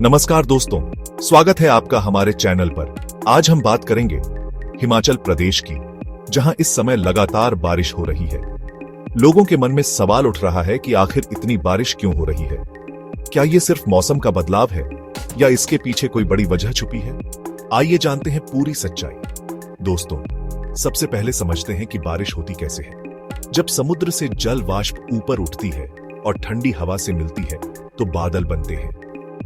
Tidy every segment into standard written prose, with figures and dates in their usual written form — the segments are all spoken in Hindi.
नमस्कार दोस्तों, स्वागत है आपका हमारे चैनल पर। आज हम बात करेंगे हिमाचल प्रदेश की, जहां इस समय लगातार बारिश हो रही है। लोगों के मन में सवाल उठ रहा है कि आखिर इतनी बारिश क्यों हो रही है। क्या ये सिर्फ मौसम का बदलाव है या इसके पीछे कोई बड़ी वजह छुपी है? आइए जानते हैं पूरी सच्चाई। दोस्तों, सबसे पहले समझते हैं कि बारिश होती कैसे है। जब समुद्र से जल वाष्प ऊपर उठती है और ठंडी हवा से मिलती है तो बादल बनते हैं।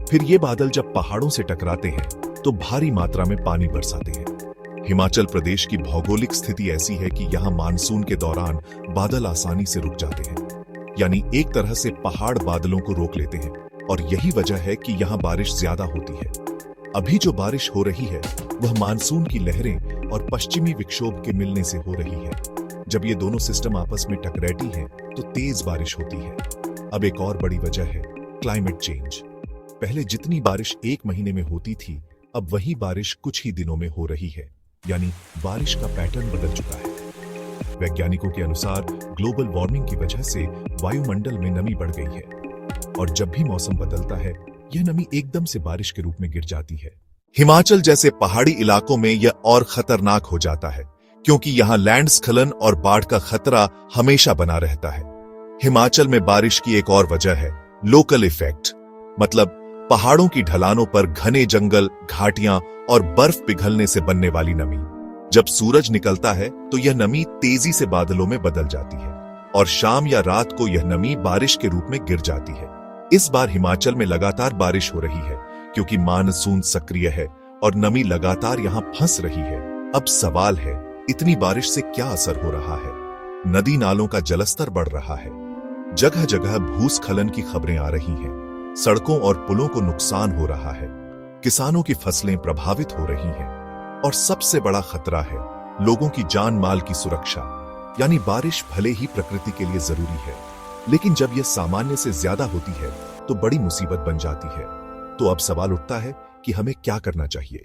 फिर ये बादल जब पहाड़ों से टकराते हैं तो भारी मात्रा में पानी बरसाते हैं। हिमाचल प्रदेश की भौगोलिक स्थिति ऐसी है कि यहाँ मानसून के दौरान बादल आसानी से रुक जाते हैं, यानी एक तरह से पहाड़ बादलों को रोक लेते हैं, और यही वजह है कि यहाँ बारिश ज्यादा होती है। अभी जो बारिश हो रही है वह मानसून की लहरें और पश्चिमी विक्षोभ के मिलने से हो रही है। जब ये दोनों सिस्टम आपस में टकराती हैं तो तेज बारिश होती है। अब एक और बड़ी वजह है क्लाइमेट चेंज। पहले जितनी बारिश एक महीने में होती थी, अब वही बारिश कुछ ही दिनों में हो रही है, यानी बारिश का पैटर्न बदल चुका है। वैज्ञानिकों के अनुसार ग्लोबल वार्मिंग की वजह से वायुमंडल में नमी बढ़ गई है, और जब भी मौसम बदलता है यह नमी एकदम से बारिश के रूप में गिर जाती है। हिमाचल जैसे पहाड़ी इलाकों में यह और खतरनाक हो जाता है, क्योंकि यहाँ लैंडस्खलन और बाढ़ का खतरा हमेशा बना रहता है। हिमाचल में बारिश की एक और वजह है लोकल इफेक्ट, मतलब पहाड़ों की ढलानों पर घने जंगल, घाटियां और बर्फ पिघलने से बनने वाली नमी। जब सूरज निकलता है तो यह नमी तेजी से बादलों में बदल जाती है, और शाम या रात को यह नमी बारिश के रूप में गिर जाती है। इस बार हिमाचल में लगातार बारिश हो रही है क्योंकि मानसून सक्रिय है और नमी लगातार यहां फंस रही है। अब सवाल है, इतनी बारिश से क्या असर हो रहा है? नदी नालों का जलस्तर बढ़ रहा है, जगह जगह भूस्खलन की खबरें आ रही हैं, सड़कों और पुलों को नुकसान हो रहा है, किसानों की फसलें प्रभावित हो रही हैं, और सबसे बड़ा खतरा है लोगों की जान माल की सुरक्षा। यानी बारिश भले ही प्रकृति के लिए जरूरी है, लेकिन जब यह सामान्य से ज्यादा होती है तो बड़ी मुसीबत बन जाती है। तो अब सवाल उठता है कि हमें क्या करना चाहिए।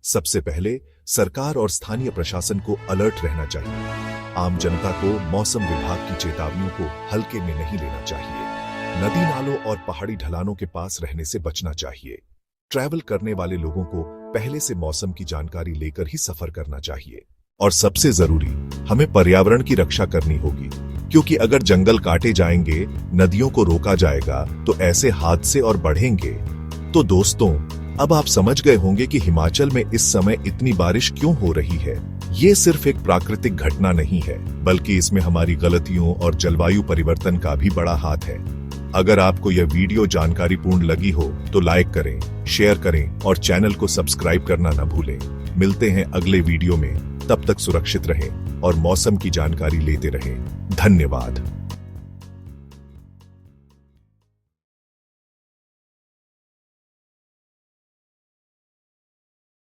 सबसे पहले सरकार और स्थानीय प्रशासन को अलर्ट रहना चाहिए। आम जनता को मौसम विभाग की चेतावनियों को हल्के में नहीं लेना चाहिए। नदी नालों और पहाड़ी ढलानों के पास रहने से बचना चाहिए। ट्रैवल करने वाले लोगों को पहले से मौसम की जानकारी लेकर ही सफर करना चाहिए। और सबसे जरूरी, हमें पर्यावरण की रक्षा करनी होगी, क्योंकि अगर जंगल काटे जाएंगे, नदियों को रोका जाएगा, तो ऐसे हादसे और बढ़ेंगे। तो दोस्तों, अब आप समझ गए होंगे कि हिमाचल में इस समय इतनी बारिश क्यों हो रही है। ये सिर्फ एक प्राकृतिक घटना नहीं है, बल्कि इसमें हमारी गलतियों और जलवायु परिवर्तन का भी बड़ा हाथ है। अगर आपको यह वीडियो जानकारीपूर्ण लगी हो तो लाइक करें, शेयर करें और चैनल को सब्सक्राइब करना न भूलें। मिलते हैं अगले वीडियो में, तब तक सुरक्षित रहें और मौसम की जानकारी लेते रहें। धन्यवाद।